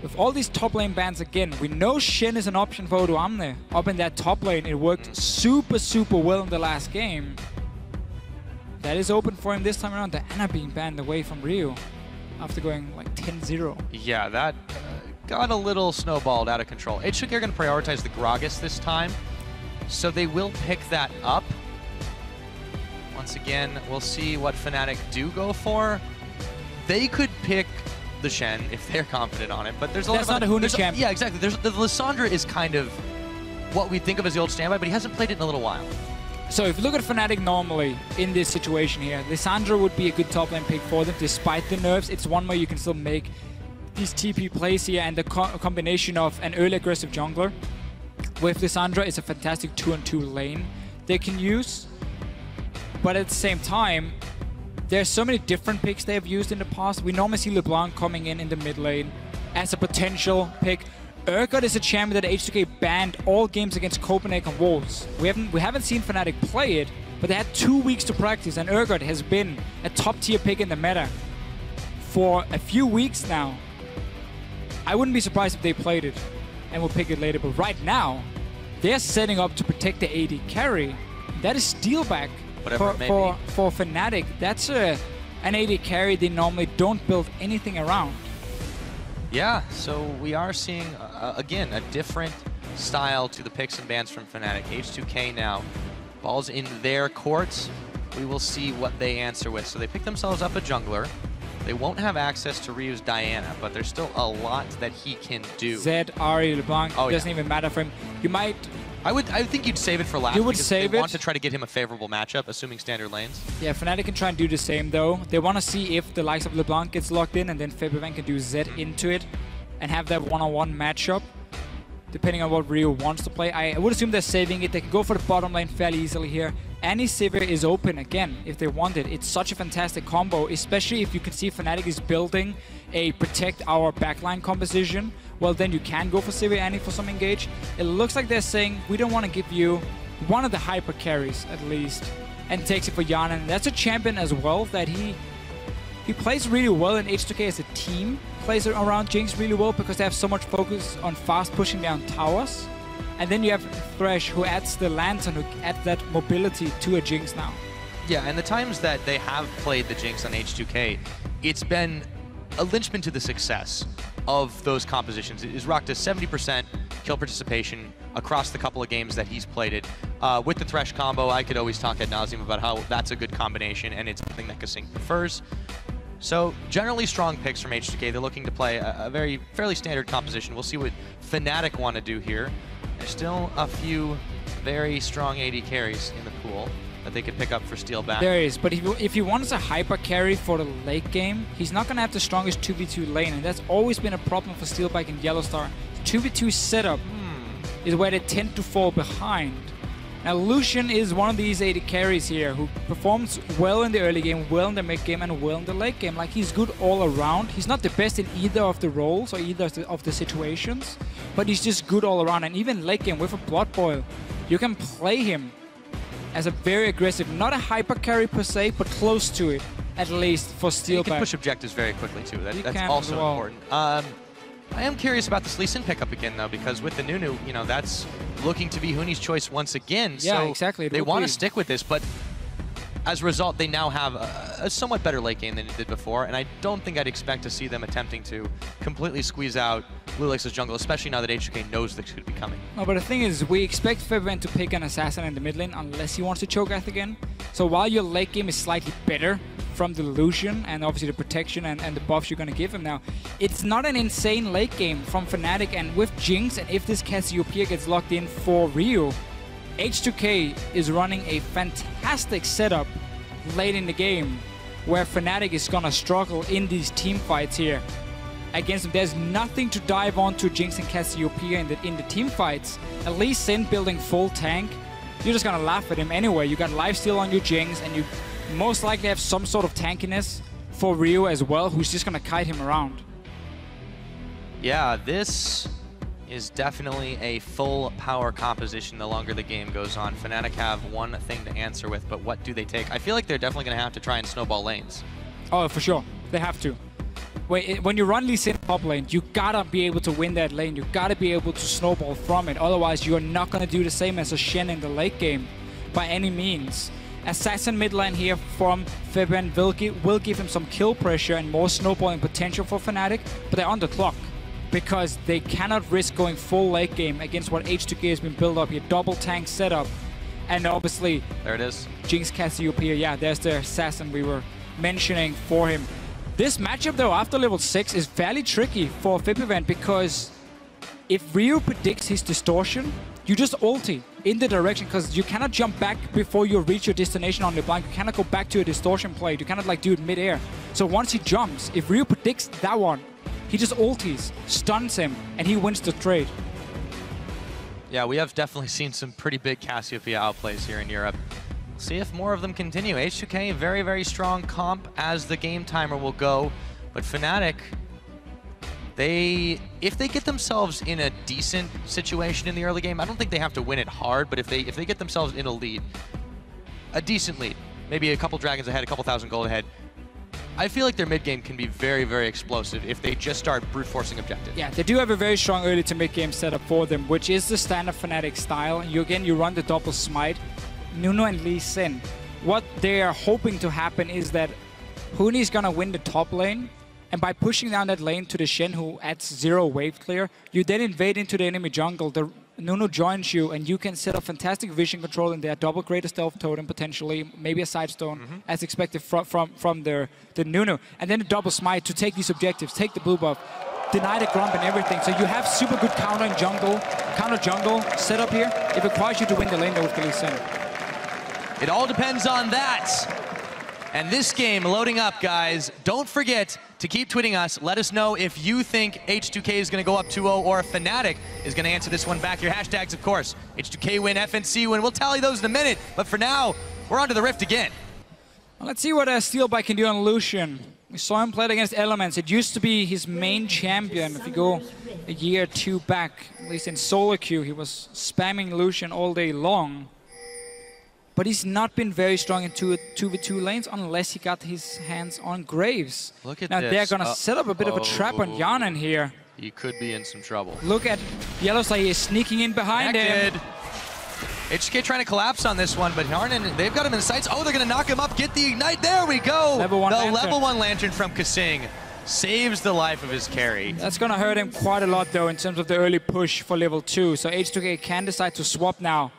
with all these top lane bans again, we know Shen is an option for Odoamne. Up in that top lane, it worked super well in the last game. That is open for him this time around. The Ana being banned away from Rio after going like 10-0. Yeah, that got a little snowballed out of control. H2K are going to prioritize the Gragas this time, so they will pick that up. Once again, we'll see what Fnatic do go for. They could pick the Shen if they're confident on it, but there's a lot of not a Huni champ. Yeah, exactly. The Lissandra is kind of what we think of as the old standby, but he hasn't played it in a little while. So if you look at Fnatic normally in this situation here, Lissandra would be a good top lane pick for them despite the nerfs. It's one way you can still make these TP plays here, and the combination of an early aggressive jungler with Lissandra is a fantastic 2-on-2 lane they can use. But at the same time, there's so many different picks they have used in the past. We normally see LeBlanc coming in the mid lane as a potential pick. Urgot is a champion that H2K banned all games against Copenhagen Wolves. We haven't seen Fnatic play it, but they had 2 weeks to practice, and Urgot has been a top tier pick in the meta for a few weeks now. I wouldn't be surprised if they played it and will pick it later, but right now, they're setting up to protect the AD carry. That is Steelback for Fnatic. That's an AD carry they normally don't build anything around. Yeah, so we are seeing, again, a different style to the picks and bans from Fnatic. H2K now, ball's in their courts. We will see what they answer with. So they pick themselves up a jungler. They won't have access to Ryu's Diana, but there's still a lot that he can do. Zed, Ahri, LeBlanc, doesn't even matter for him. You might... I think you'd save it for last. You would save it. They want to try to get him a favorable matchup, assuming standard lanes. Yeah, Fnatic can try and do the same though. They want to see if the likes of LeBlanc gets locked in, and then Febiven can do Zed into it and have that one-on-one matchup, depending on what Ryu wants to play. I would assume they're saving it. They can go for the bottom lane fairly easily here. Any Sivir is open again if they want it. It's such a fantastic combo, especially if you can see Fnatic is building a protect our backline composition. Well, then you can go for Sivir Annie for some engage. It looks like they're saying, we don't want to give you one of the hyper carries at least, and takes it for Hjarnan. That's a champion as well that he plays really well in H2K as a team. Plays around Jinx really well because they have so much focus on fast pushing down towers. And then you have Thresh, who adds the Lantern, who adds that mobility to a Jinx now. Yeah, and the times that they have played the Jinx on H2K, it's been a linchpin to the success of those compositions. Is rocked a 70% kill participation across the couple of games that he's played it. With the Thresh combo, I could always talk ad nauseum about how that's a good combination, and it's something that KaSing prefers. So generally strong picks from H2K. They're looking to play a fairly standard composition. We'll see what Fnatic want to do here. There's still a few very strong AD carries in the pool that they could pick up for Steelback. There is, but if he wants a hyper carry for the late game, he's not going to have the strongest 2v2 lane, and that's always been a problem for Steelback and YellowStar. 2v2 setup is where they tend to fall behind. Now Lucian is one of these AD carries here who performs well in the early game, well in the mid game, and well in the late game. Like, he's good all around. He's not the best in either of the roles or either of the situations, but he's just good all around. And even late game with a Blood Boil, you can play him as a very aggressive, not a hyper carry per se, but close to it, at least for Steelback. You can push objectives very quickly too. That's also important. I am curious about this Lee Sin pickup again, though, because with the Nunu, you know, that's looking to be Huni's choice once again. Yeah, so exactly. They want to stick with this, but as a result, they now have a somewhat better late game than it did before, and I don't think I'd expect to see them attempting to completely squeeze out loulex' jungle, especially now that H2K knows this could be coming. No, but the thing is, we expect Febiven to pick an assassin in the mid lane unless he wants to Cho'Gath again. So while your late game is slightly better from the Lucian and obviously the protection and the buffs you're going to give him now, it's not an insane late game from Fnatic. And with Jinx, and if this Cassiopeia gets locked in for Ryu, H2K is running a fantastic setup late in the game where Fnatic is going to struggle in these team fights here against them. There's nothing to dive onto Jinx and Cassiopeia in the team fights. At least Sin building full tank, you're just going to laugh at him anyway. You got lifesteal on your Jinx, and you most likely have some sort of tankiness for Ryu as well, who's just going to kite him around. Yeah, this is definitely a full power composition the longer the game goes on. Fnatic have one thing to answer with, but what do they take? I feel like they're definitely going to have to try and snowball lanes. Oh, for sure. They have to. when you run Lee Sin top lane, you gotta be able to win that lane. You gotta be able to snowball from it. Otherwise, you're not gonna do the same as a Shen in the late game by any means. Assassin mid lane here from Febiven will give him some kill pressure and more snowballing potential for Fnatic, but they're on the clock because they cannot risk going full late game against what H2K has been built up here. Double tank setup, and obviously there it is. Jinx Cassiopeia. Yeah, there's the assassin we were mentioning for him. This matchup though after level 6 is fairly tricky for Febiven because if Ryu predicts his distortion, you just ulti in the direction because you cannot jump back before you reach your destination on the blind. You cannot go back to a distortion play. You cannot like do it mid-air. So once he jumps, if Ryu predicts that one, he just ultis, stuns him, and he wins the trade. Yeah, we have definitely seen some pretty big Cassiopeia outplays here in Europe. See if more of them continue. H2K, very, very strong comp as the game timer will go. But Fnatic, if they get themselves in a decent situation in the early game, I don't think they have to win it hard, but if they get themselves in a lead, a decent lead, maybe a couple dragons ahead, a couple thousand gold ahead, I feel like their mid game can be very, very explosive if they just start brute forcing objectives. Yeah, they do have a very strong early to mid game setup for them, which is the standard Fnatic style. You run the double smite, Nuno and Lee Sin. What they are hoping to happen is that Huni is gonna win the top lane, and by pushing down that lane to the Shen, who adds 0 wave clear, you then invade into the enemy jungle. The Nuno joins you, and you can set up fantastic vision control in there, double greater stealth totem potentially, maybe a side stone, as expected from the Nuno, and then the double smite to take these objectives, take the blue buff, deny the grump and everything. So you have super good counter jungle setup here. It requires you to win the lane though with the Lee Sin. It all depends on that. And this game loading up, guys. Don't forget to keep tweeting us. Let us know if you think H2K is going to go up 2-0 or if Fnatic is going to answer this one back. Your hashtags, of course. H2K win, FNC win. We'll tally those in a minute. But for now, we're on to the Rift again. Well, let's see what Steelback can do on Lucian. We saw him play against Elements. It used to be his main champion. If you go a year or two back, at least in solo queue, he was spamming Lucian all day long. But he's not been very strong in 2v2 lanes unless he got his hands on Graves. Look at now this. They're gonna set up a bit of a trap on Hjarnan here. He could be in some trouble. Look at YellowStar, he is sneaking in behind him. H2K trying to collapse on this one, but Hjarnan, they've got him in sights. Oh, they're gonna knock him up, get the ignite. There we go. Level 1 lantern. Level 1 lantern from KaSing saves the life of his carry. That's gonna hurt him quite a lot though in terms of the early push for level 2. So H2K can decide to swap now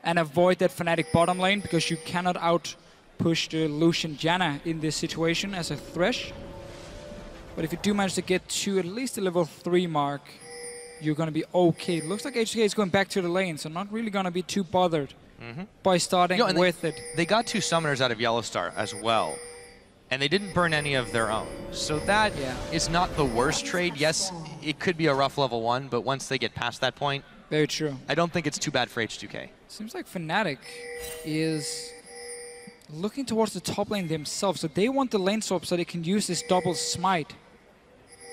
and avoid that Fnatic bottom lane, because you cannot out-push the Lucian Janna in this situation as a Thresh. But if you do manage to get to at least the level 3 mark, you're going to be okay. It looks like H2K is going back to the lane, so not really going to be too bothered by starting with it. They got 2 summoners out of YellowStar as well, and they didn't burn any of their own. So that is not the worst trade. Yes, it could be a rough level 1, but once they get past that point, very true. I don't think it's too bad for H2K. Seems like Fnatic is looking towards the top lane themselves. So they want the lane swap so they can use this double smite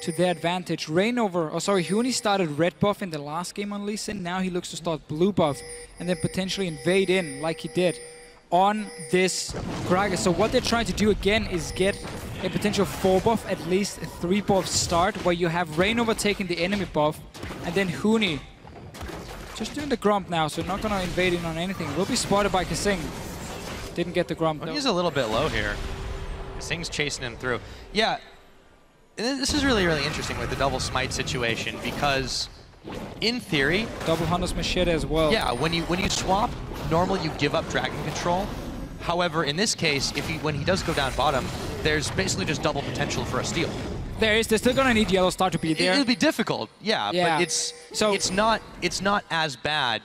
to their advantage. Huni started red buff in the last game on Lee Sin. Now he looks to start blue buff and then potentially invade in like he did on this Gragas. So what they're trying to do again is get a potential 4 buff, at least a 3 buff start, where you have Reignover taking the enemy buff and then Huni just doing the grump now, so not going to invade in on anything. Will be spotted by KaSing. Didn't get the grump though. He's a little bit low here. KaSing's chasing him through. Yeah, this is really, really interesting with the double smite situation, because in theory, double Hunter's Machete as well. Yeah, when you swap, normally you give up dragon control. However, in this case, when he does go down bottom, there's basically just double potential for a steal. They're still gonna need YellowStar to be there. It'll be difficult, yeah. But it's not as bad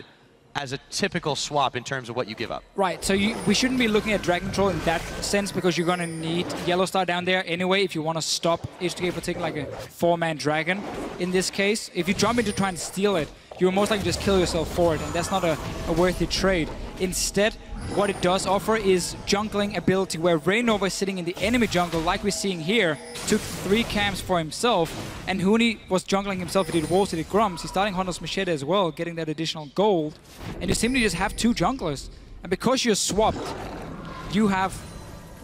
as a typical swap in terms of what you give up. Right, so we shouldn't be looking at dragon control in that sense, because you're gonna need YellowStar down there anyway if you want to stop H2K for taking like a 4-man dragon. In this case, if you jump in to try and steal it, you'll most likely just kill yourself for it, and that's not a worthy trade. Instead, what it does offer is jungling ability, where Reignover is sitting in the enemy jungle, like we're seeing here, took 3 camps for himself, and Huni was jungling himself. He did walls, he did grumps. He's starting Hunter's Machete as well, getting that additional gold, and you simply just have 2 junglers. And because you're swapped, you have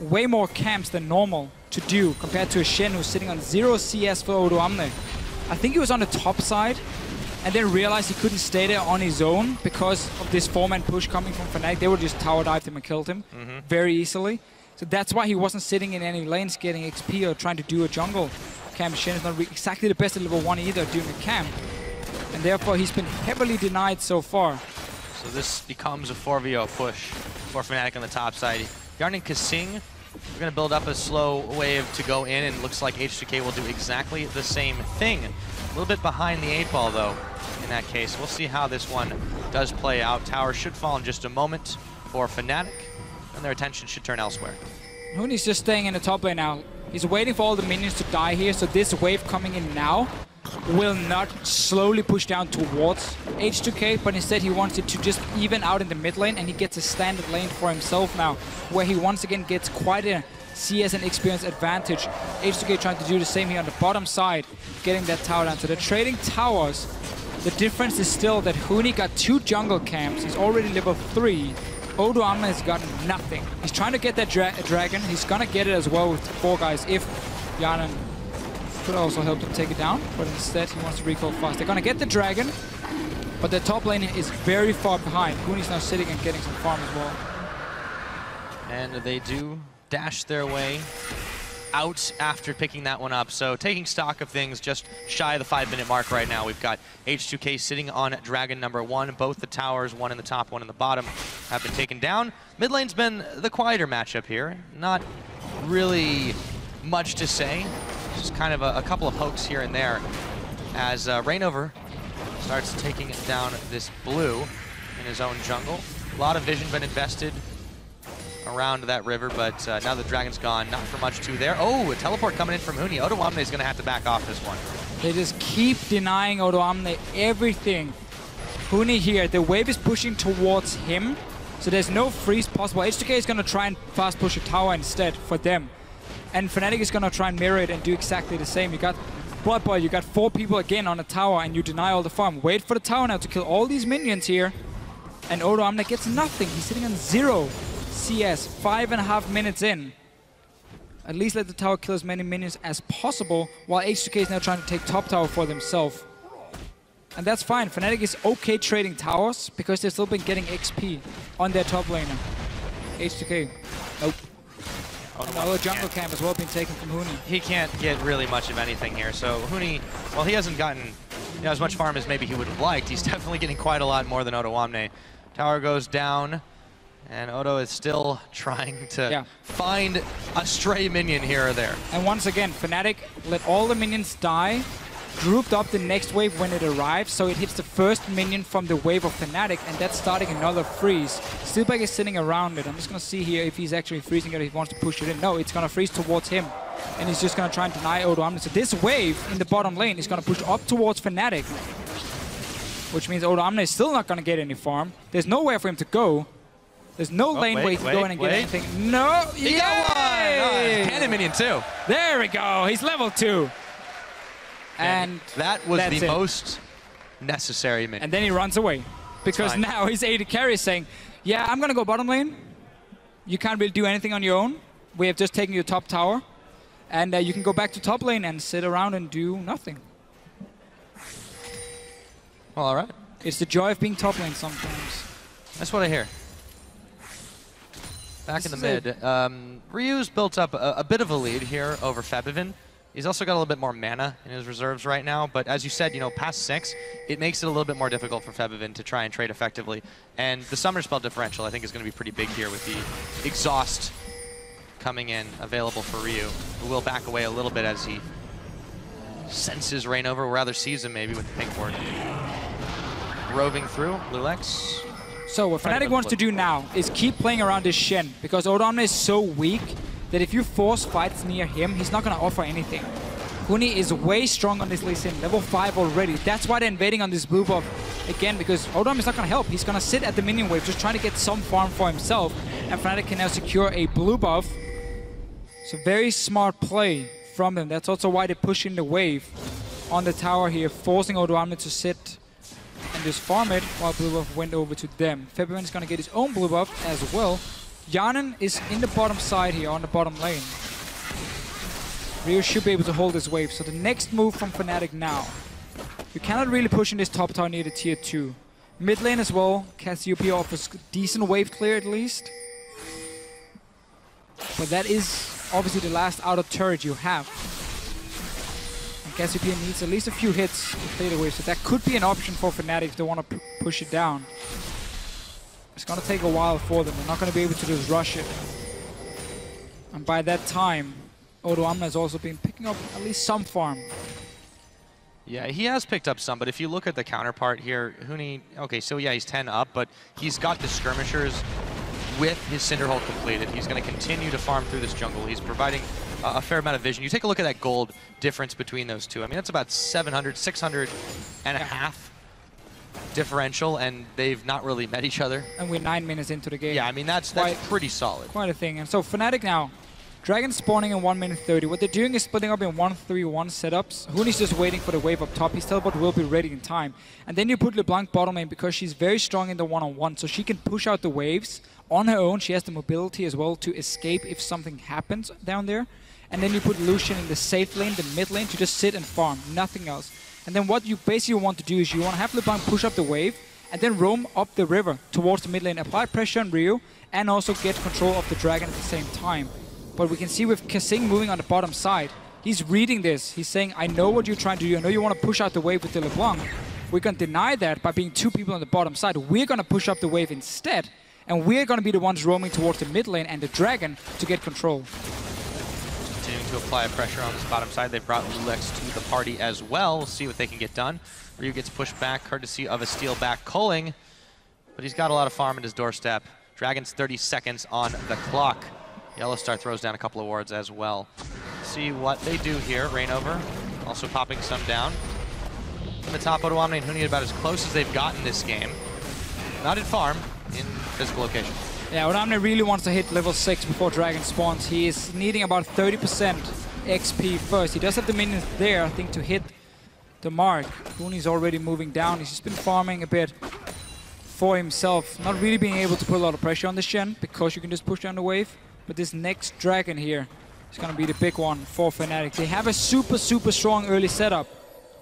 way more camps than normal to do compared to a Shen who's sitting on 0 CS for Odoamne. I think he was on the top side and then realized he couldn't stay there on his own because of this 4-man push coming from Fnatic. They would just tower dived him and killed him very easily. So that's why he wasn't sitting in any lanes getting XP or trying to do a jungle camp. Shen is not exactly the best at level 1 either doing a camp. And therefore he's been heavily denied so far. So this becomes a 4v0 push for Fnatic on the top side. Hjarnan and KaSing, we're going to build up a slow wave to go in, and it looks like H2K will do exactly the same thing. A little bit behind the 8-ball though in that case. We'll see how this one does play out. Tower should fall in just a moment for Fnatic, and their attention should turn elsewhere. Huni's just staying in the top lane now. He's waiting for all the minions to die here, so this wave coming in now will not slowly push down towards H2K, but instead he wants it to just even out in the mid lane, and he gets a standard lane for himself now, where he once again gets quite a CS and experience advantage. H2K trying to do the same here on the bottom side, getting that tower down. So they're trading towers. The difference is still that Huni got 2 jungle camps. He's already level 3. Odoamne has gotten nothing. He's trying to get that dragon. He's gonna get it as well with 4 guys if Hjarnan could also help them take it down, but instead he wants to recall fast. They're gonna get the dragon, but the top lane is very far behind. Huni's now sitting and getting some farm as well. And they do dash their way out after picking that one up. So taking stock of things just shy of the 5-minute mark right now. We've got H2K sitting on dragon number 1. Both the towers, one in the top, one in the bottom, have been taken down. Mid lane's been the quieter matchup here. Not really much to say. Just kind of a couple of pokes here and there as Reignover starts taking down this blue in his own jungle. A lot of vision been invested around that river, but now the dragon's gone, not for much to there. Oh, a teleport coming in from Huni. Odoamne is going to have to back off this one. They just keep denying Odoamne everything. Huni here, the wave is pushing towards him, so there's no freeze possible. H2K is going to try and fast push a tower instead for them. And Fnatic is going to try and mirror it and do exactly the same. You got Blood Boy, you got 4 people again on a tower, and you deny all the farm. Wait for the tower now to kill all these minions here. And Odoamne gets nothing. He's sitting on 0 CS, 5.5 minutes in. At least let the tower kill as many minions as possible, while H2K is now trying to take top tower for themselves. And that's fine. Fnatic is okay trading towers because they've still been getting XP on their top laner. H2K, nope. Another jungle camp has well been taken from Huni. He can't get really much of anything here. So Huni, well, he hasn't gotten as much farm as maybe he would have liked. He's definitely getting quite a lot more than Odoamne. Tower goes down, and Odo is still trying to find a stray minion here or there. And once again, Fnatic let all the minions die, grouped up the next wave when it arrives, so it hits the first minion from the wave of Fnatic, and that's starting another freeze. Steelback is sitting around it. I'm just going to see here if he's actually freezing it, if he wants to push it in. No, it's going to freeze towards him, and he's just going to try and deny Odoamne. So this wave in the bottom lane is going to push up towards Fnatic, which means Odoamne is still not going to get any farm. There's nowhere for him to go. There's no lane way to go in and get anything. No! He got one! Cannon minion too. There we go! He's level 2. And that was the most necessary minion. And then he runs away. Because now his AD carry is saying, yeah, I'm going to go bottom lane. You can't really do anything on your own. We have just taken your top tower. And you can go back to top lane and sit around and do nothing. Well, all right. It's the joy of being top lane sometimes. That's what I hear. Back in the mid. Ryu's built up a bit of a lead here over Febiven. He's also got a little bit more mana in his reserves right now, but as you said, you know, past 6, it makes it a little bit more difficult for Febiven to try and trade effectively. And the summer spell differential, I think, is going to be pretty big here with the exhaust coming in available for Ryu, who will back away a little bit as he senses Reignover, or rather sees him maybe with the pink ward. Roving through, loulex. So what Fnatic wants to do now is keep playing around this Shen, because Odoamne is so weak that if you force fights near him, he's not going to offer anything. Huni is way strong on this Lee Sin, level 5 already. That's why they're invading on this blue buff again, because Odoamne is not going to help. He's going to sit at the minion wave, just trying to get some farm for himself, and Fnatic can now secure a blue buff. So very smart play from them. That's also why they're pushing the wave on the tower here, forcing Odoamne to sit and just farm it while blue buff went over to them. Febiven is going to get his own blue buff as well. Hjarnan is in the bottom side here, on the bottom lane. Ryu should be able to hold this wave. So the next move from Fnatic now. You cannot really push in this top tower near the tier 2. Mid lane as well, Cassiopeia offers decent wave clear at least. But that is obviously the last outer turret you have. And Cassiopeia needs at least a few hits to clear the wave, so that could be an option for Fnatic if they want to push it down. It's going to take a while for them. They're not going to be able to just rush it. And by that time, Odoamne has also been picking up at least some farm. Yeah, he has picked up some, but if you look at the counterpart here, Huni, okay, so yeah, he's 10 up, but he's got the skirmishers with his Cinderhold completed. He's going to continue to farm through this jungle. He's providing a fair amount of vision. You take a look at that gold difference between those two. I mean, that's about 700, 600 and a half differential, and they've not really met each other. And we're 9 minutes into the game. Yeah, I mean, that's pretty solid. Quite a thing. And so Fnatic now, Dragon spawning in 1 minute 30. What they're doing is splitting up in 1-3-1 setups. Huni's just waiting for the wave up top. His teleport will be ready in time. And then you put LeBlanc bottom lane because she's very strong in the one-on-one, so she can push out the waves on her own. She has the mobility as well to escape if something happens down there. And then you put Lucian in the safe lane, the mid lane, to just sit and farm, nothing else. And then what you basically want to do is you want to have LeBlanc push up the wave and then roam up the river towards the mid lane, apply pressure on Ryu, and also get control of the dragon at the same time. But we can see with KaSing moving on the bottom side, he's reading this. He's saying, I know what you're trying to do. I know you want to push out the wave with the LeBlanc. We're going to deny that by being 2 people on the bottom side. We're going to push up the wave instead, and we're going to be the ones roaming towards the mid lane and the dragon to get control. Continuing to apply pressure on this bottom side. They've brought loulex to the party as well. We'll see what they can get done. Ryu gets pushed back, courtesy of a Steelback culling, but he's got a lot of farm at his doorstep. Dragon's 30 seconds on the clock. YellowStar throws down a couple of wards as well. See what they do here. Reignover also popping some down. In the top, Odoamne and Huni about as close as they've gotten this game. Not in farm, in physical location. Yeah, Odoamne really wants to hit level 6 before Dragon spawns. He is needing about 30% XP first. He does have the minions there, I think, to hit the mark. Huni's already moving down. He's just been farming a bit for himself. Not really being able to put a lot of pressure on the Shen because you can just push down the wave. But this next dragon here is going to be the big one for Fnatic. They have a super, super strong early setup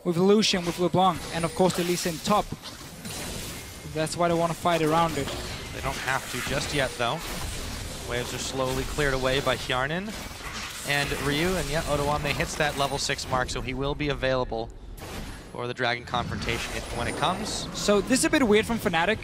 with Lucian, with LeBlanc, and of course the Lee Sin top. That's why they want to fight around it. They don't have to just yet, though. Waves are slowly cleared away by Hjarnan and Ryu, and yeah, Odoamne hits that level 6 mark, so he will be available for the dragon confrontation when it comes. So this is a bit weird from Fnatic,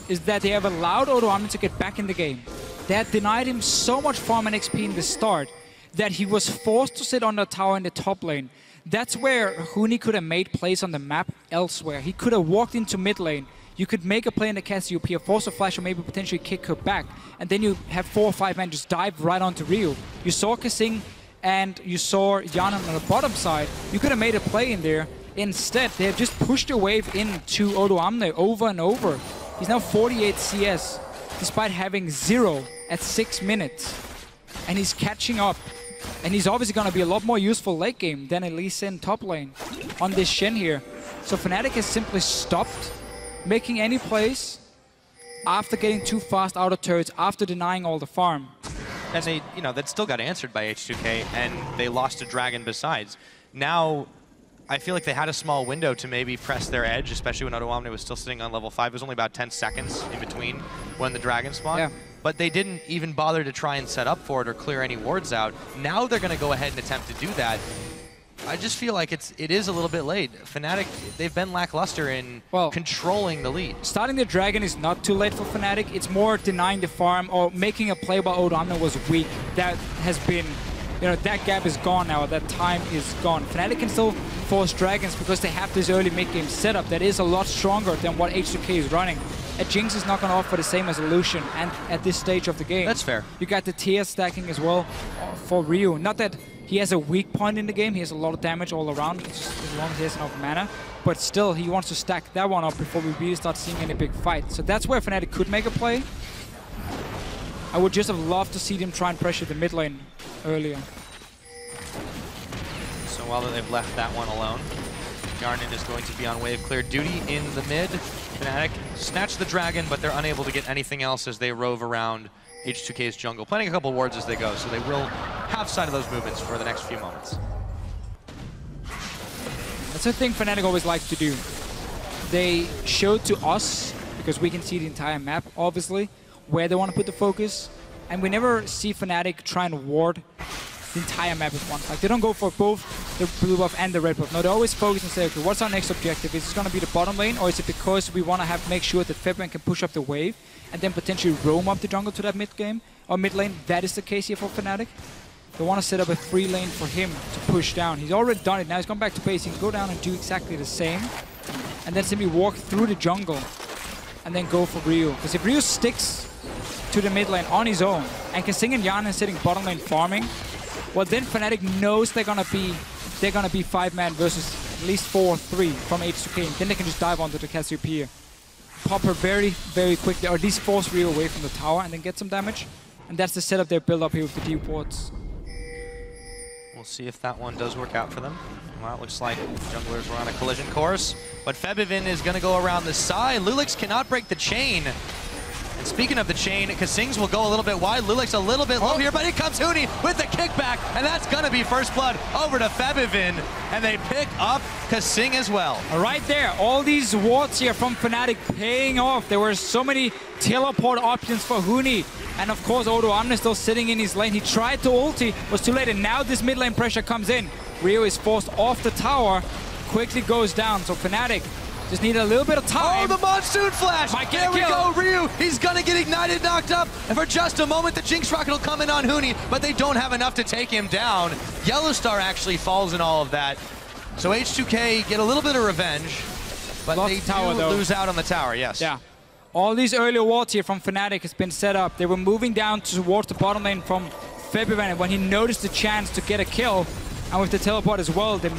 is that they have allowed Odoamne to get back in the game. They had denied him so much farm and XP in the start that he was forced to sit on the tower in the top lane. That's where Huni could have made plays on the map elsewhere. He could have walked into mid lane. You could make a play in the Cassiopeia, force a flash, or maybe potentially kick her back. And then you have 4 or 5 men just dive right onto Ryu. You saw KaSing and you saw Hjarnan on the bottom side. You could have made a play in there. Instead, they have just pushed a wave into Odoamne over and over. He's now 48 CS, despite having 0 at 6 minutes. And he's catching up. And he's obviously going to be a lot more useful late game than at least in top lane on this Shen here. So Fnatic has simply stopped making any plays after getting 2 fast outer turrets, after denying all the farm. And they, you know, that still got answered by H2K, and they lost a dragon besides. Now, I feel like they had a small window to maybe press their edge, especially when Odoamne was still sitting on level 5. It was only about 10 seconds in between when the dragon spawned. Yeah. But they didn't even bother to try and set up for it or clear any wards out. Now they're going to go ahead and attempt to do that. I just feel like it is a little bit late. Fnatic, they've been lackluster in controlling the lead. Starting the dragon is not too late for Fnatic. It's more denying the farm or making a play while Odoamne was weak. That has been, you know, that gap is gone now. That time is gone. Fnatic can still force dragons because they have this early mid-game setup that is a lot stronger than what H2K is running. A Jinx is not going to offer the same as a Lucian and at this stage of the game. That's fair. You got the tier stacking as well for Ryu. Not that he has a weak point in the game. He has a lot of damage all around, as long as he has enough mana. But still, he wants to stack that one up before we really start seeing any big fight. So that's where Fnatic could make a play. I would just have loved to see them try and pressure the mid lane earlier. So while they've left that one alone, Hjarnan is going to be on wave clear duty in the mid. Fnatic snatch the dragon, but they're unable to get anything else as they rove around H2K's jungle, planting a couple wards as they go, so they will have sight of those movements for the next few moments. the thing Fnatic always likes to do. They show to us, because we can see the entire map, obviously, where they want to put the focus. And we never see Fnatic try and ward the entire map at once. Like, they don't go for both the blue buff and the red buff. No, they always focus and say, okay, what's our next objective? Is it going to be the bottom lane, or is it because we want to make sure that Febiven can push up the wave and then potentially roam up the jungle to that mid game or mid lane? That is the case here for Fnatic. They want to set up a free lane for him to push down. He's already done it. Now he's gone back to base. He can go down and do exactly the same, and then simply walk through the jungle and then go for Ryu. Because if Ryu sticks to the mid lane on his own and KaSing and Hjarnan sitting bottom lane farming, well, then Fnatic knows they're gonna be 5-man versus at least 4-3 from H2K, and then they can just dive onto the Cassiopeia, pop her very, very quickly, or at least force Ryu away from the tower and then get some damage. And that's the setup they build up here with the deep wards. We'll see if that one does work out for them. Well, it looks like junglers were on a collision course, but Febiven is gonna go around the side. loulex cannot break the chain. And speaking of the chain, KaSing's will go a little bit wide. loulex a little bit low here, but here comes Huni with the kickback, and that's gonna be first blood over to Febiven, and they pick up KaSing as well. Right there, all these wards here from Fnatic paying off. There were so many teleport options for Huni, and of course Odoamne still sitting in his lane. He tried to ulti, was too late, and now this mid lane pressure comes in. Ryu is forced off the tower, quickly goes down, so Fnatic just need a little bit of time. Oh, the Monsoon Flash! There we go, Ryu! He's gonna get ignited, knocked up, and for just a moment the Jinx Rocket will come in on Huni, but they don't have enough to take him down. YellowStar actually falls in all of that. So H2K get a little bit of revenge, but they lose out on the tower, yes. Yeah. All these early wards here from Fnatic has been set up. They were moving down towards the bottom lane from Febiven, and when he noticed the chance to get a kill, and with the teleport as well, they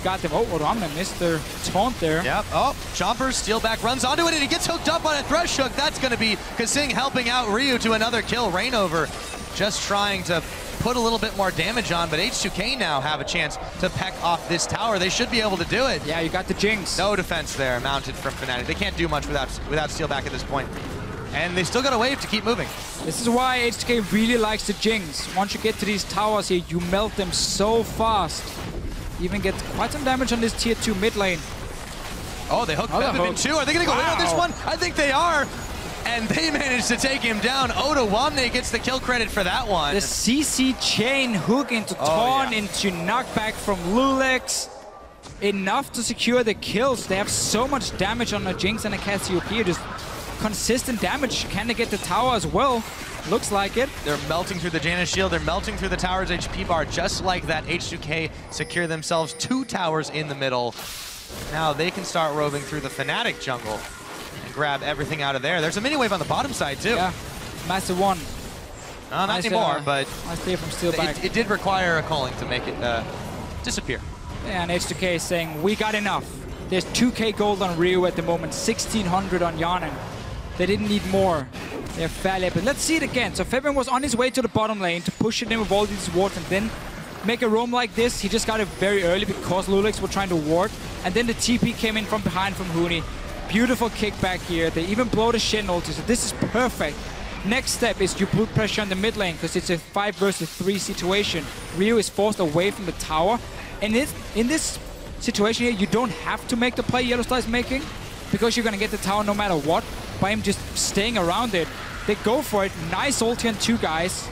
got them. Oh, Odoamne missed their taunt there. Yep. Oh, Chomper, Steelback runs onto it, and he gets hooked up on a Thresh hook. That's going to be KaSing helping out Ryu to another kill. Reignover just trying to put a little bit more damage on, but H2K now have a chance to peck off this tower. They should be able to do it. Yeah, you got the Jinx. No defense there mounted from Fnatic. They can't do much without Steelback at this point. And they still got a wave to keep moving. This is why H2K really likes the Jinx. Once you get to these towers here, you melt them so fast. Even get quite some damage on this tier 2 mid lane. Oh, they hooked Febiven too. Are they going to go in on this one? I think they are. And they managed to take him down. Odoamne gets the kill credit for that one. The CC chain hook into taunt, into knockback from loulex. Enough to secure the kills. They have so much damage on the Jinx and the Cassiopeia. Just consistent damage. Can they get the tower as well? Looks like it. They're melting through the Janus shield. They're melting through the tower's HP bar. Just like that, H2K secure themselves 2 towers in the middle. Now they can start roving through the Fnatic jungle and grab everything out of there. There's a mini wave on the bottom side too. Yeah, massive one. Not anymore, but nice play from Steelback. It did require a calling to make it disappear. Yeah, and H2K is saying, we got enough. There's 2k gold on Ryu at the moment, 1600 on Hjarnan. They didn't need more. They're fairly able. Let's see it again. So Febiven was on his way to the bottom lane to push it in with all these wards and then make a roam like this. He just got it very early because loulex were trying to ward. And then the TP came in from behind from Huni. Beautiful kickback here. They even blow the Shen ulti, so this is perfect. Next step is you put pressure on the mid lane because it's a 5 versus 3 situation. Ryu is forced away from the tower. And in this situation here, you don't have to make the play YellowStar is making because you're going to get the tower no matter what by him just staying around it. They go for it. Nice ulti on 2 guys.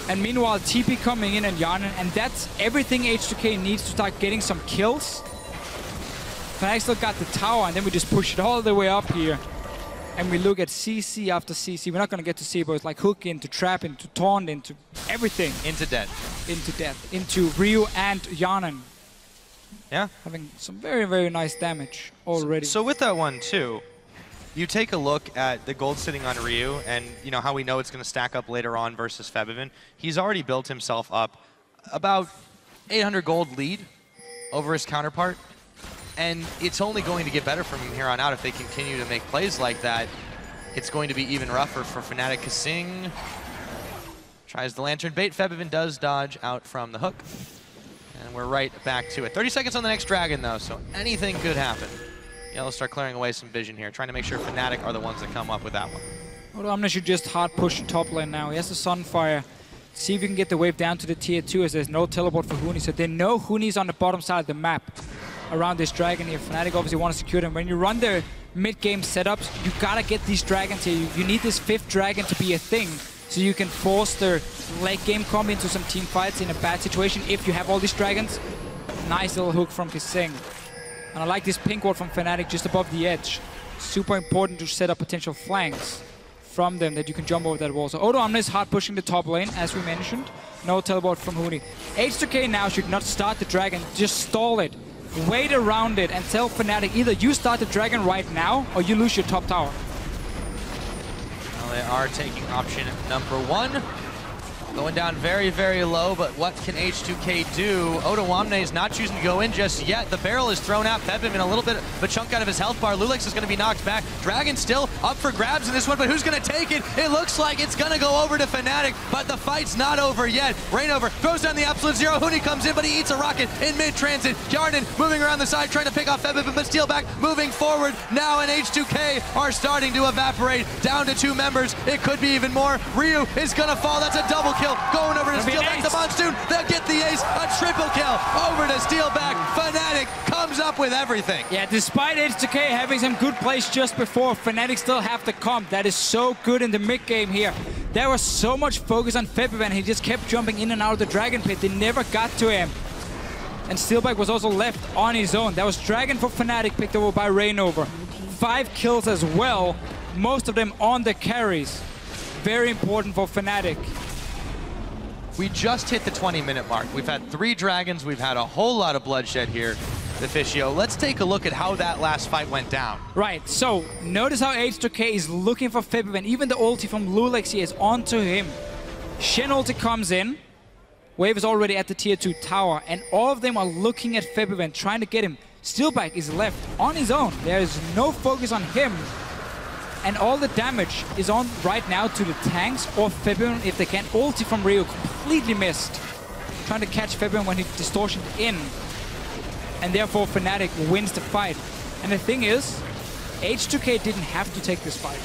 And meanwhile, TP coming in and Hjarnan, and that's everything H2K needs to start getting some kills. Fnatic still got the tower, and then we just push it all the way up here. And we look at CC after CC. We're not going to get to see, but it's like hook into trap, into taunt, into everything. Into death. Into death. Into Ryu and Hjarnan. Yeah. Having some very, very nice damage already. So with that one, too, you take a look at the gold sitting on Ryu and you know how we know it's going to stack up later on versus Febiven. He's already built himself up about 800 gold lead over his counterpart. And it's only going to get better from him here on out if they continue to make plays like that. It's going to be even rougher for Fnatic. KaSing tries the lantern bait. Febiven does dodge out from the hook. And we're right back to it. 30 seconds on the next dragon, though, so anything could happen. YellowStar clearing away some vision here, trying to make sure Fnatic are the ones that come up with that one. Odoamne should just hard push the top lane now. He has the Sunfire. See if you can get the wave down to the tier 2 as there's no teleport for Huni. So they know Huni's on the bottom side of the map. around this dragon here. Fnatic obviously want to secure them. When you run their mid-game setups, you gotta get these dragons here. You need this 5th dragon to be a thing, so you can force their late game combo into some team fights in a bad situation if you have all these dragons. Nice little hook from KaSing. And I like this pink ward from Fnatic just above the edge. Super important to set up potential flanks from them that you can jump over that wall. So Odoamne is hard pushing the top lane, as we mentioned. No teleport from Huni. H2K now should not start the dragon, just stall it. Wait around it and tell Fnatic either you start the dragon right now or you lose your top tower. Well, they are taking option number 1. Going down very, very low, but what can H2K do? Odoamne is not choosing to go in just yet. The barrel is thrown out. Febiven a little bit of a chunk out of his health bar. loulex is going to be knocked back. Dragon still up for grabs in this one, but who's going to take it? It looks like it's going to go over to Fnatic, but the fight's not over yet. Reignover throws down the absolute zero. Huni comes in, but he eats a rocket in mid-transit. Hjarnan moving around the side, trying to pick off Febiven, but Steelback moving forward now, and H2K are starting to evaporate. Down to 2 members. It could be even more. Ryu is going to fall. That's a double kill. Going over to Steelback, the Monsoon, they'll get the ace, a triple kill, over to Steelback. Fnatic comes up with everything. Yeah, despite H2K having some good plays just before, Fnatic still have the comp. That is so good in the mid game here. There was so much focus on Febiven, he just kept jumping in and out of the dragon pit. They never got to him. And Steelback was also left on his own. That was dragon for Fnatic, picked over by Reignover. 5 kills as well, most of them on the carries. Very important for Fnatic. We just hit the 20-minute mark. We've had 3 dragons. We've had a whole lot of bloodshed here, Deficio. Let's take a look at how that last fight went down. Right, so notice how H2K is looking for Febiven. Even the ulti from loulex here is onto him. Shen ulti comes in. Wave is already at the tier 2 tower, and all of them are looking at Febiven, trying to get him. Steelback is left on his own. There is no focus on him. And all the damage is on right now to the tanks or Febiven if they can. Ulti from Ryu completely missed. Trying to catch Febiven when he distortioned in. And therefore Fnatic wins the fight. And the thing is, H2K didn't have to take this fight.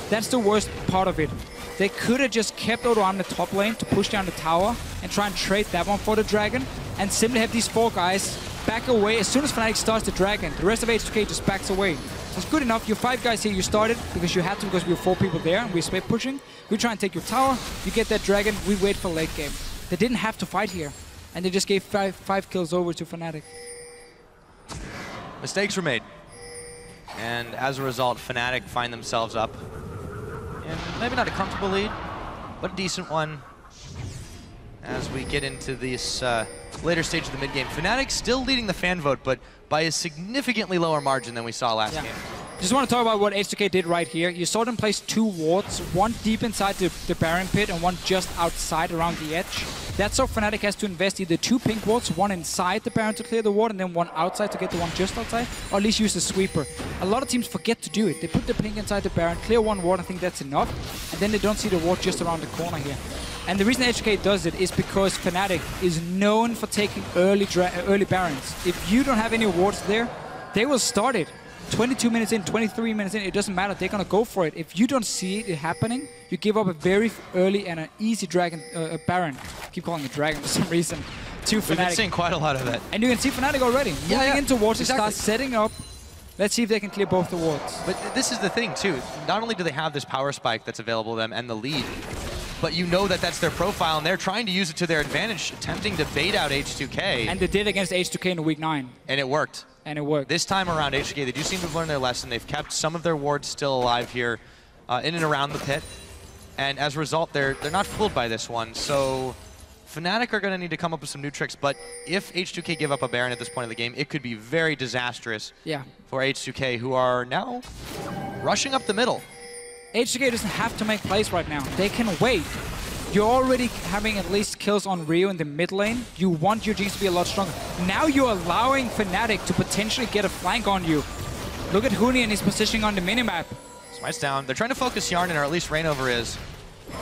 That's the worst part of it. They could have just kept Odoamne top lane to push down the tower and try and trade that one for the dragon and simply have these 4 guys back away. As soon as Fnatic starts the dragon, the rest of H2K just backs away. It's good enough. Your 5 guys here, you started because you had to, because we were 4 people there and we split pushing. We try and take your tower, you get that dragon, we wait for late game. They didn't have to fight here, and they just gave 5 kills over to Fnatic. Mistakes were made, and as a result, Fnatic find themselves up in maybe not a comfortable lead, but a decent one as we get into this later stage of the mid-game. Fnatic still leading the fan vote, but by a significantly lower margin than we saw last game. Just want to talk about what H2K did right here. You saw them place 2 wards, one deep inside the Baron pit and one just outside around the edge. That's so Fnatic has to invest either 2 pink wards, one inside the Baron to clear the ward and then one outside to get the one just outside, or at least use the sweeper. A lot of teams forget to do it. They put the pink inside the Baron, clear 1 ward and think that's enough, and then they don't see the ward just around the corner here. And the reason H2K does it is because Fnatic is known for taking early Barons. If you don't have any wards there, they will start it. 22 minutes in, 23 minutes in, it doesn't matter. They're going to go for it. If you don't see it happening, you give up a very early and an easy dragon, Baron. I keep calling it dragon for some reason. To Fnatic. We've been seeing quite a lot of that. And you can see Fnatic already. Moving into wards, they start setting up. Let's see if they can clear both the wards. But this is the thing, too. Not only do they have this power spike that's available to them and the lead, but you know that that's their profile, and they're trying to use it to their advantage, attempting to bait out H2K. And they did against H2K in week 9. And it worked. And it worked. This time around, H2K, they do seem to have learned their lesson. They've kept some of their wards still alive here in and around the pit. And as a result, they're not fooled by this one. So Fnatic are going to need to come up with some new tricks. But if H2K give up a Baron at this point of the game, it could be very disastrous for H2K, who are now rushing up the middle. H2K doesn't have to make plays right now. They can wait. You're already having at least kills on Ryu in the mid lane. You want your Jinx to be a lot stronger. Now you're allowing Fnatic to potentially get a flank on you. Look at Huni and his positioning on the minimap. Smite's down. They're trying to focus Hjarnan, or at least Reignover is.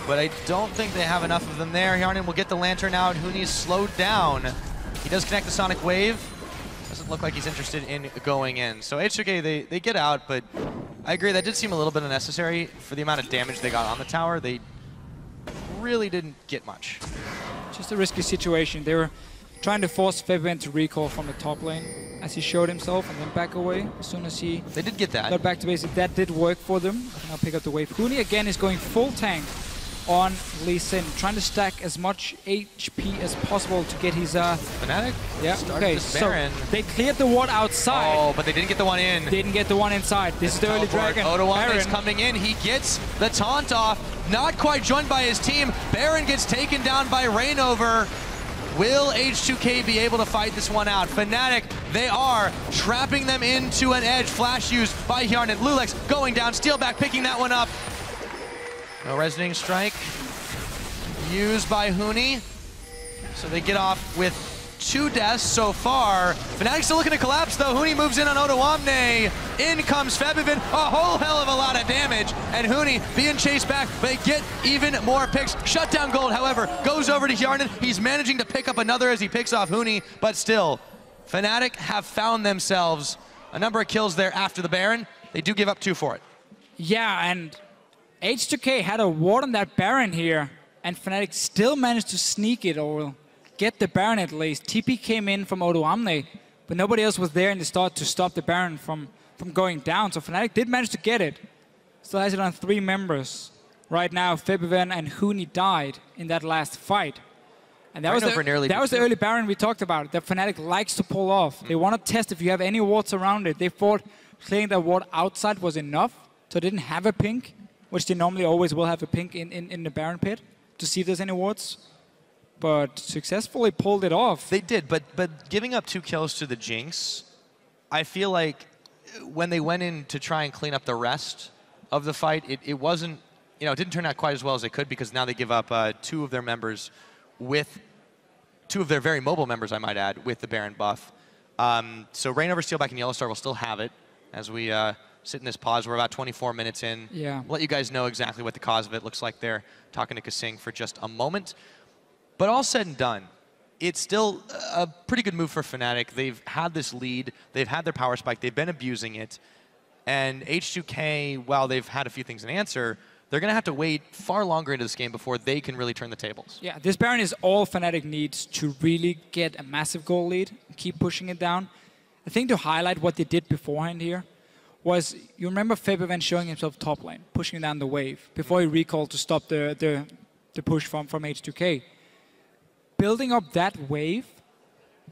But I don't think they have enough of them there. Hjarnan will get the Lantern out. Huni's slowed down. He does connect the Sonic Wave. Doesn't look like he's interested in going in. So H2K, they get out, but I agree, that did seem a little bit unnecessary for the amount of damage they got on the tower. They really didn't get much. Just a risky situation. They were trying to force Febiven to recall from the top lane as he showed himself and then back away as soon as he They did get that. got back to basic. That did work for them. Now pick up the wave. Huni again is going full tank on Lee Sin, trying to stack as much HP as possible to get his Fnatic? Yeah, okay, so they cleared the ward outside. Oh, but they didn't get the one in. Didn't get the one inside. This is the early dragon. Odoamne is coming in. He gets the taunt off. Not quite joined by his team. Baron gets taken down by Reignover. Will H2K be able to fight this one out? Fnatic, they are trapping them into an edge. Flash used by Hjarnan. loulex going down. Steelback picking that one up. No resonating strike used by Huni. So they get off with 2 deaths so far. Fnatic still looking to collapse though. Huni moves in on Odoamne. In comes Febiven. A whole hell of a lot of damage. And Huni being chased back. They get even more picks. Shutdown gold, however, goes over to Hjarnan. He's managing to pick up another as he picks off Huni. But still, Fnatic have found themselves a number of kills there after the Baron. They do give up 2 for it. Yeah, and H2K had a ward on that Baron here. And Fnatic still managed to sneak it or get the Baron at least. TP came in from Odoamne, but nobody else was there in the start to stop the Baron from going down. So Fnatic did manage to get it. Still has it on 3 members. Right now, Febiven and Huni died in that last fight. And that was the early Baron we talked about, that Fnatic likes to pull off. They want to test if you have any wards around it. They thought clearing that ward outside was enough, so they didn't have a pink, which they normally always will have a pink in the Baron pit to see if there's any wards. But successfully pulled it off. They did, but giving up 2 kills to the Jinx, I feel like when they went in to try and clean up the rest of the fight, it wasn't, you know, it didn't turn out quite as well as they could because now they give up 2 of their members with, 2 of their very mobile members, I might add, with the Baron buff. So Reignover, Steelback, and YellowStar will still have it as we sit in this pause. We're about 24 minutes in. Yeah. We'll let you guys know exactly what the cause of it looks like there. Talking to KaSing for just a moment. But all said and done, it's still a pretty good move for Fnatic. They've had this lead. They've had their power spike. They've been abusing it. And H2K, while they've had a few things in answer, they're going to have to wait far longer into this game before they can really turn the tables. Yeah, this Baron is all Fnatic needs to really get a massive goal lead and keep pushing it down. I think to highlight what they did beforehand here was, you remember Febiven showing himself top lane, pushing down the wave before he recalled to stop the push from H2K. Building up that wave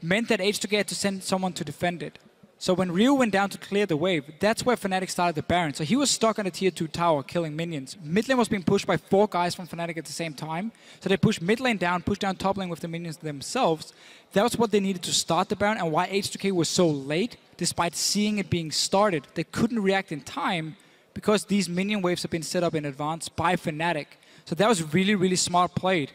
meant that H2K had to send someone to defend it. So when Ryu went down to clear the wave, that's where Fnatic started the Baron. So he was stuck on a tier 2 tower killing minions. Mid lane was being pushed by 4 guys from Fnatic at the same time. So they pushed mid lane down, pushed down top lane with the minions themselves. That was what they needed to start the Baron, and why H2K was so late, despite seeing it being started. They couldn't react in time because these minion waves have been set up in advance by Fnatic. So that was really, really smart played.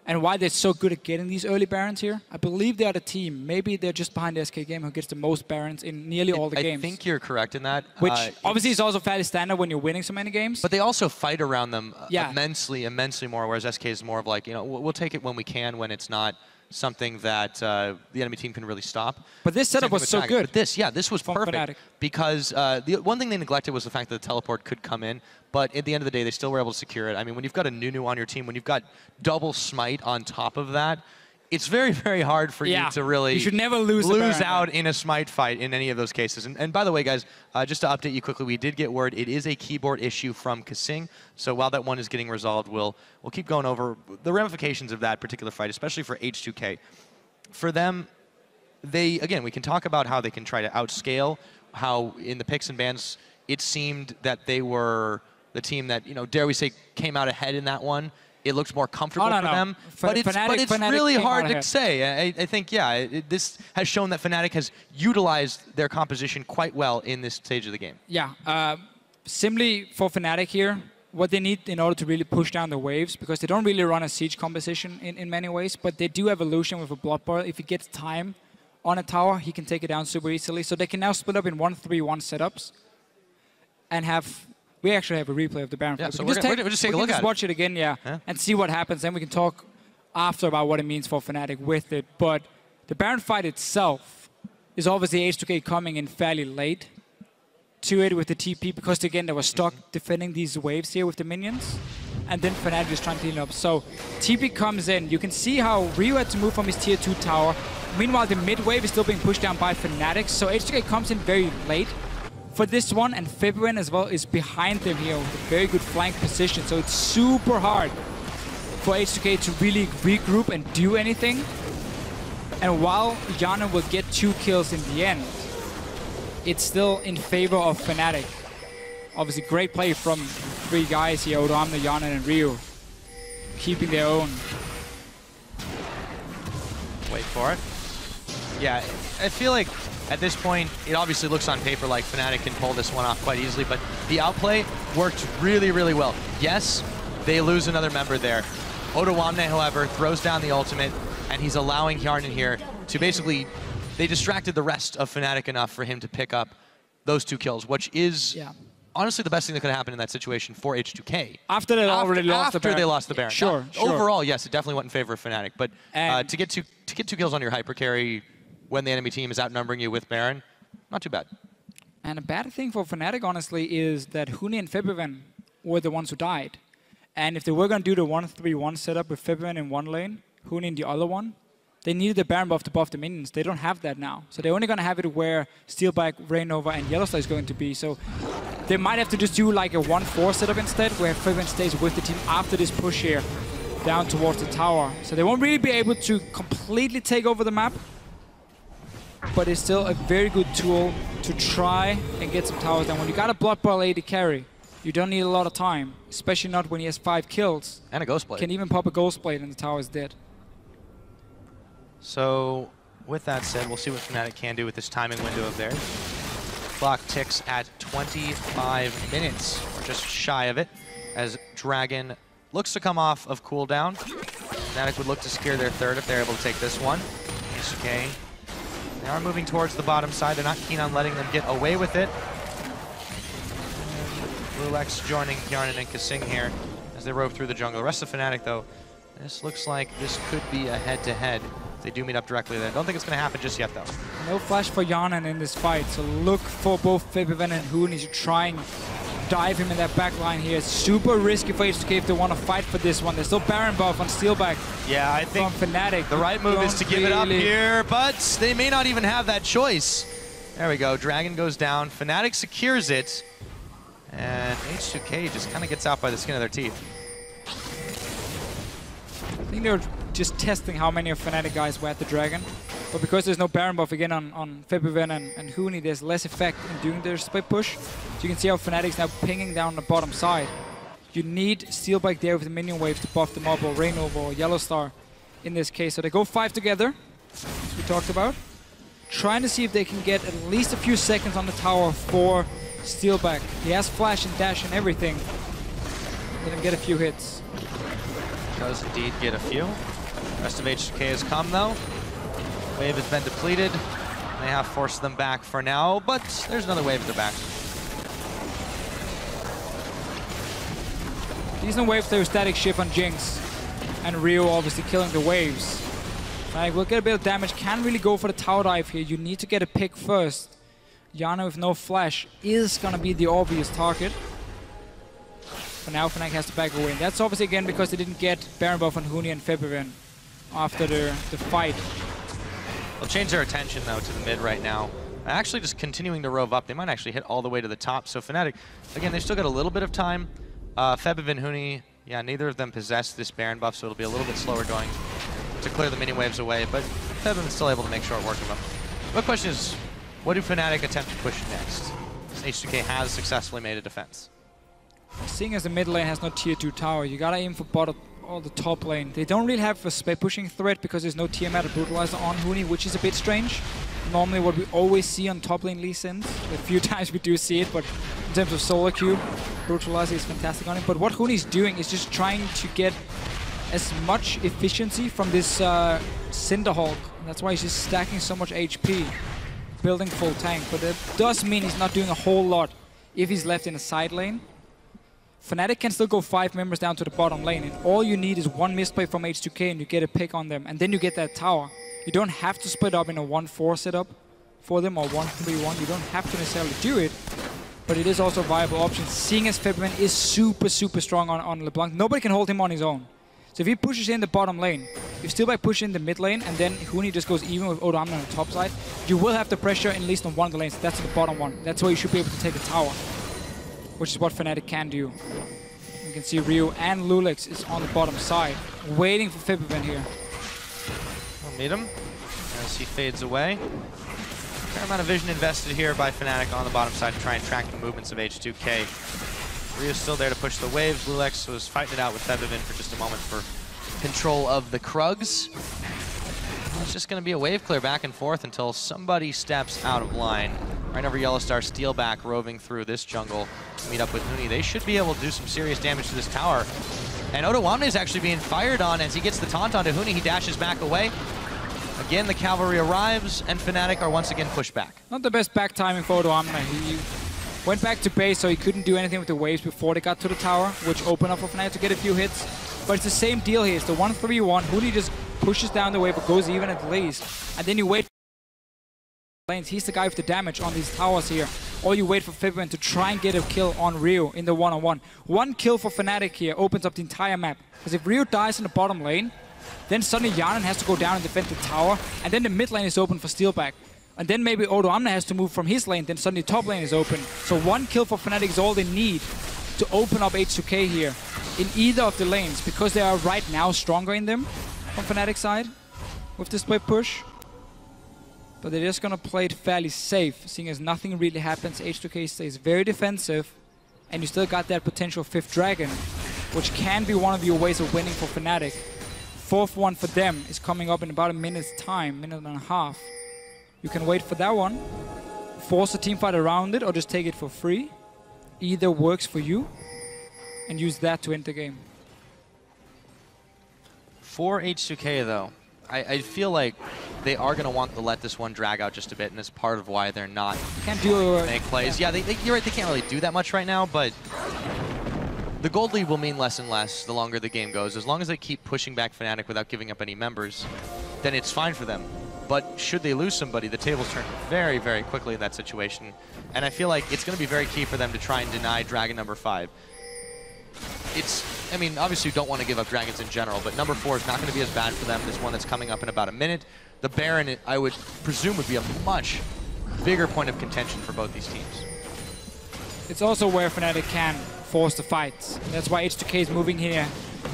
And why they're so good at getting these early Barons here, I believe they are the team. Maybe they're just behind the SK Game who gets the most Barons in nearly all the games. I think you're correct in that. Which obviously is also fairly standard when you're winning so many games. But they also fight around them immensely more, whereas SK is more of like, you know, we'll take it when we can, when it's not something that the enemy team can really stop. But this setup was so good. But this was perfect Fnatic. Because the one thing they neglected was the fact that the teleport could come in, but at the end of the day, they still were able to secure it. I mean, when you've got a Nunu on your team, when you've got double smite on top of that, it's very, very hard for you to really you should never lose out in a smite fight in any of those cases. And by the way, guys, just to update you quickly, we did get word it is a keyboard issue from KaSing. So while that one is getting resolved, we'll keep going over the ramifications of that particular fight, especially for H2K. For them, again, we can talk about how they can try to outscale, how in the picks and bans, it seemed that they were the team that, you know, dare we say, came out ahead in that one. It looks more comfortable for them, but it's really hard to say. I think, this has shown that Fnatic has utilized their composition quite well in this stage of the game. Yeah, simply for Fnatic here, what they need in order to really push down the waves, because they don't really run a siege composition in many ways, but they do have Illusion with a Blood Boil. If he gets time on a tower, he can take it down super easily. So they can now split up in 1-3-1 setups and have... We actually have a replay of the Baron. Yeah, so we'll just take a look at it. Watch it again, and see what happens. Then we can talk after about what it means for Fnatic with it. But the Baron fight itself is obviously H2K coming in fairly late to it with the TP, because again they were stuck defending these waves here with the minions. and then Fnatic is trying to clean up. So TP comes in. You can see how Ryu had to move from his tier 2 tower. Meanwhile, the mid wave is still being pushed down by Fnatic, so H2K comes in very late for this one, and Febiven as well is behind them here with a very good flank position, so it's super hard for H2K to really regroup and do anything. And while Hjarnan will get 2 kills in the end, it's still in favor of Fnatic. Obviously, great play from 3 guys here, Odoamne, Hjarnan, and Ryu, keeping their own. Wait for it. Yeah, I feel like at this point, it obviously looks on paper like Fnatic can pull this one off quite easily, but the outplay worked really, really well. Yes, they lose another member there. Odoamne, however, throws down the ultimate, and he's allowing Hjarnan here to basically, they distracted the rest of Fnatic enough for him to pick up those 2 kills, which is honestly the best thing that could happen in that situation for H2K. After they already lost the Baron. After they lost the Baron. Sure. Overall, yes, it definitely went in favor of Fnatic, but to get 2 kills on your hyper carry when the enemy team is outnumbering you with Baron, not too bad. And a bad thing for Fnatic, honestly, is that Huni and Febiven were the ones who died. And if they were going to do the 1-3-1 setup with Febiven in one lane, Huni in the other one, they needed the Baron buff to buff the minions. They don't have that now. So they're only going to have it where Steelback, Reignover, and YellowStar is going to be. So they might have to just do like a 1-4 setup instead, where Febiven stays with the team after this push here down towards the tower. So they won't really be able to completely take over the map, but it's still a very good tool to try and get some towers down. When you got a Blood Boil AD carry, you don't need a lot of time, especially not when he has 5 kills. And a Ghost Blade. Can even pop a Ghost Blade and the tower is dead. So, with that said, we'll see what Fnatic can do with this timing window of theirs. Clock ticks at 25 minutes, or just shy of it, as Dragon looks to come off of cooldown. Fnatic would look to secure their 3rd if they're able to take this one. H2K, they are moving towards the bottom side. They're not keen on letting them get away with it. loulex joining Hjarnan and KaSing here as they rove through the jungle. The rest of Fnatic, though, this looks like this could be a head-to-head. They do meet up directly there. Don't think it's going to happen just yet, though. No flash for Hjarnan in this fight, so look for both Febiven and Huni to try and dive him in that back line here. It's super risky for H2K if they want to fight for this one. There's still Baron buff on Steelback. Yeah, I think from Fnatic. The right move is to give it up here, but they may not even have that choice. There we go. Dragon goes down. Fnatic secures it, and H2K just kind of gets out by the skin of their teeth. I think they're just testing how many of Fnatic guys were at the Dragon. But because there's no Baron buff again on Febiven and Huni, there's less effect in doing their split push. So you can see how Fnatic's now pinging down the bottom side. You need Steelback there with the minion waves to buff them up, or Reignover or YellowStar in this case. So they go 5 together, as we talked about. Trying to see if they can get at least a few seconds on the tower for Steelback. He has flash and dash and everything. Let him get a few hits. Does indeed get a few. Rest of H2K has come, though. Wave has been depleted. They have forced them back for now, but there's another wave at their back. Decent wave through static shift on Jinx. And Ryu obviously killing the waves. Like, we'll get a bit of damage. Can't really go for the tower dive here. You need to get a pick first. Hjarnan with no flash is gonna be the obvious target. For now, Fnatic has to back away. And that's obviously again because they didn't get Baron buff on Huni and Febiven after the fight. They'll change their attention, though, to the mid right now. Actually just continuing to rove up. They might actually hit all the way to the top. So Fnatic, again, they still got a little bit of time. Febiven, Huni, yeah, neither of them possess this Baron buff, so it'll be a little bit slower going to clear the minion waves away. But Febiven's still able to make short work of them. The question is, what do Fnatic attempt to push next? H2K has successfully made a defense. Seeing as the mid lane has no tier 2 tower, you gotta aim for bottom or the top lane. They don't really have a split pushing threat because there's no Tiamat or Brutalizer on Huni, which is a bit strange. Normally what we always see on top lane Lee Sins. A few times we do see it, but in terms of solo queue, Brutalizer is fantastic on it. But what Huni's doing is just trying to get as much efficiency from this Cinderhulk. And that's why he's just stacking so much HP, building full tank. But it does mean he's not doing a whole lot if he's left in a side lane. Fnatic can still go 5 members down to the bottom lane, and all you need is one misplay from H2K and you get a pick on them, and then you get that tower. You don't have to split up in a 1-4 setup for them or 1-3-1. You don't have to necessarily do it, but it is also a viable option, seeing as Febiven is super strong on LeBlanc. Nobody can hold him on his own. So if he pushes in the bottom lane, if Steelback pushes in the mid lane, and then Huni just goes even with Odoamne on the top side, you will have the pressure at least on one of the lanes. That's the bottom one. That's where you should be able to take a tower, which is what Fnatic can do. You can see Ryu and loulex is on the bottom side, waiting for Febiven here. We'll meet him as he fades away. Fair amount of vision invested here by Fnatic on the bottom side to try and track the movements of H2K. Ryu's still there to push the waves. loulex was fighting it out with Febiven for just a moment for control of the Krugs. It's just going to be a wave clear back and forth until somebody steps out of line. Reignover, YellowStar, Steelback roving through this jungle to meet up with Huni. They should be able to do some serious damage to this tower. And Odoamne is actually being fired on as he gets the taunt onto Huni. He dashes back away. Again, the cavalry arrives, and Fnatic are once again pushed back. Not the best back timing for Odoamne. He went back to base, so he couldn't do anything with the waves before they got to the tower, which opened up for Fnatic to get a few hits. But it's the same deal here. It's the 1-3-1. Huni just pushes down the wave, but goes even at least. And then you wait for lanes. He's the guy with the damage on these towers here. Or you wait for Febiven to try and get a kill on Ryu in the one-on-one. One kill for Fnatic here opens up the entire map. Because if Ryu dies in the bottom lane, then suddenly Hjarnan has to go down and defend the tower, and then the mid lane is open for Steelback. And then maybe Odoamne has to move from his lane, then suddenly top lane is open. So one kill for Fnatic is all they need to open up H2K here in either of the lanes, because they are right now stronger in them from Fnatic's side with the split push. But they're just gonna play it fairly safe, seeing as nothing really happens. H2K stays very defensive, and you still got that potential 5th dragon, which can be one of your ways of winning for Fnatic. 4th one for them is coming up in about a minute's time, minute and a half. You can wait for that one, force a teamfight around it, or just take it for free. Either works for you, and use that to end the game. For H2K though, I feel like they are going to want to let this one drag out just a bit, and it's part of why they're not can't do make plays. Yeah, you're right, they can't really do that much right now, but the gold lead will mean less and less the longer the game goes. As long as they keep pushing back Fnatic without giving up any members, then it's fine for them. But should they lose somebody, the tables turn very quickly in that situation. And I feel like it's going to be very key for them to try and deny Dragon number 5. I mean, obviously you don't want to give up Dragons in general, but number 4 is not going to be as bad for them. This one that's coming up in about a minute. The Baron, I would presume, would be a much bigger point of contention for both these teams. It's also where Fnatic can force the fights. That's why H2K is moving here.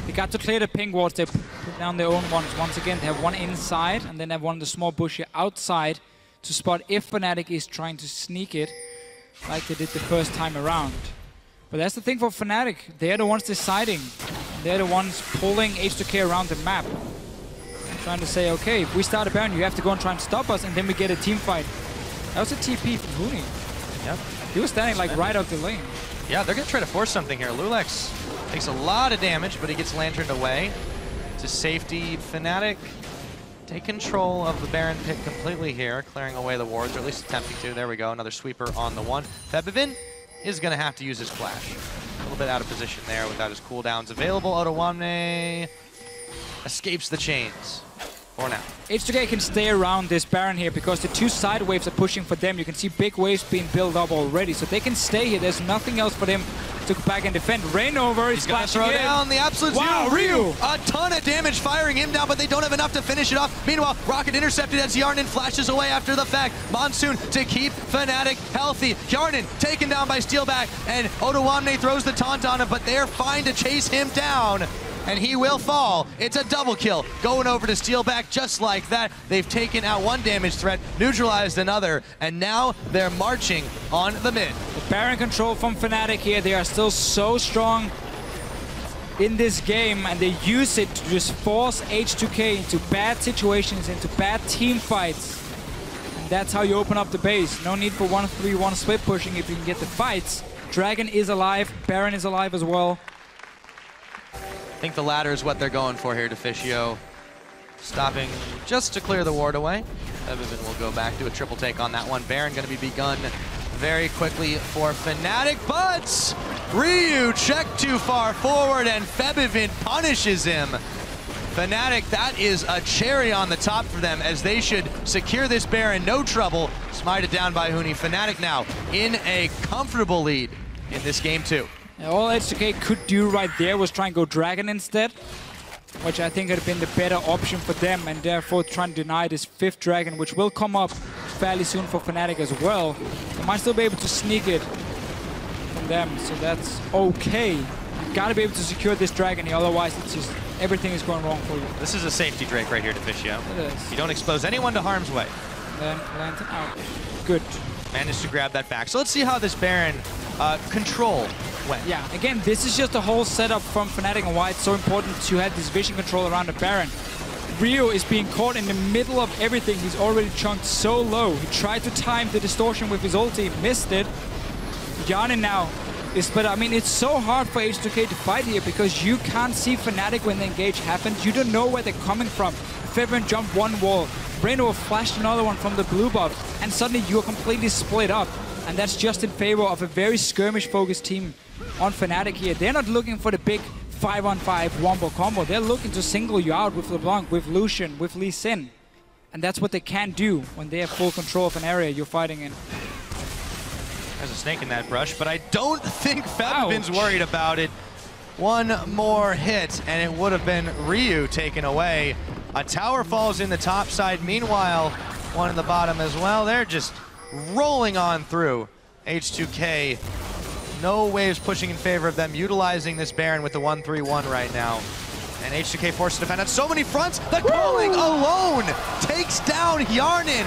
They got to clear the ping wards. They put down their own ones. Once again, they have one inside, and then they have one in the small bush here outside to spot if Fnatic is trying to sneak it like they did the first time around. But that's the thing for Fnatic. They're the ones deciding. They're the ones pulling H2K around the map. Trying to say, okay, if we start a Baron, you have to go and try and stop us, and then we get a team fight. That was a TP from Huni. Yep. He was standing like right out the lane. Yeah, they're going to try to force something here. loulex takes a lot of damage, but he gets lanterned away to safety. Fnatic take control of the Baron pit completely here, clearing away the wards, or at least attempting to. There we go, another sweeper on the one. Febiven is going to have to use his flash. A little bit out of position there without his cooldowns available. Odoamne escapes the chains for now. H2K can stay around this Baron here because the 2 side waves are pushing for them. You can see big waves being built up already, so they can stay here. There's nothing else for them to go back and defend. Reignover is going to throw down the absolute zero. Ryu, a ton of damage firing him down, but they don't have enough to finish it off. Meanwhile, Rocket intercepted as Hjarnan flashes away after the fact. Monsoon to keep Fnatic healthy. Hjarnan taken down by Steelback, and Odoamne throws the taunt on him, but they're fine to chase him down. And he will fall. It's a double kill going over to Steelback just like that. They've taken out one damage threat, neutralized another, and now they're marching on the mid. The Baron control from Fnatic here. They are still so strong in this game, and they use it to just force H2K into bad situations, into bad team fights. And that's how you open up the base. No need for 1-3-1 split pushing if you can get the fights. Dragon is alive, Baron is alive as well. I think the latter is what they're going for here, Deficio. Stopping just to clear the ward away. Febiven will go back, do a triple take on that one. Baron going to be begun very quickly for Fnatic, but Ryu checked too far forward and Febiven punishes him. Fnatic, that is a cherry on the top for them as they should secure this Baron, no trouble. Smited down by Huni. Fnatic now in a comfortable lead in this game too. All H2K could do right there was try and go Dragon instead, which I think had been the better option for them, and therefore try and deny this 5th Dragon, which will come up fairly soon for Fnatic as well. They might still be able to sneak it from them, so that's okay. You gotta be able to secure this Dragon here, otherwise it's just everything is going wrong for you. This is a safety Drake right here, Deficio. It is. You don't expose anyone to harm's way. Then Lantern out. Good. Managed to grab that back. So let's see how this Baron control went. Yeah, again, this is just a whole setup from Fnatic and why it's so important to have this vision control around the Baron. Rio is being caught in the middle of everything. He's already chunked so low. He tried to time the distortion with his ulti, missed it. Hjarnan now is, but I mean, it's so hard for H2K to fight here because you can't see Fnatic when the engage happens. You don't know where they're coming from. Febiven jumped one wall, Reignover flashed another one from the blue buff, and suddenly you're completely split up. And that's just in favor of a very skirmish-focused team on Fnatic here. They're not looking for the big 5-on-5 wombo combo. They're looking to single you out with LeBlanc, with Lucian, with Lee Sin. And that's what they can do when they have full control of an area you're fighting in. There's a snake in that brush, but I don't think Febiven's worried about it. One more hit, and it would have been Ryu taken away. A tower falls in the top side. Meanwhile, one in the bottom as well. They're just rolling on through. H2K, no waves pushing in favor of them, utilizing this Baron with the 1-3-1 right now. And H2K forced to defend on so many fronts. The KaSing alone takes down Hjarnan.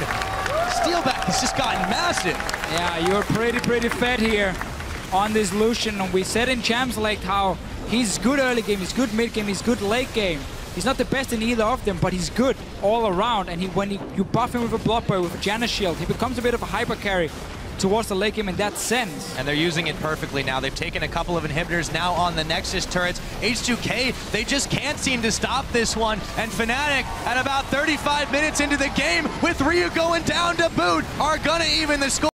Steelback has just gotten massive. Yeah, you're pretty fed here on this Lucian. And we said in Champs League how he's good early game, he's good mid game, he's good late game. He's not the best in either of them, but he's good all around. And when you buff him with a Bloodboy, with a Janus shield, he becomes a bit of a hyper carry towards the late game in that sense. And they're using it perfectly now. They've taken a couple of inhibitors now on the Nexus turrets. H2K, they just can't seem to stop this one. And Fnatic, at about 35 minutes into the game, with Ryu going down to boot, are gonna even the score.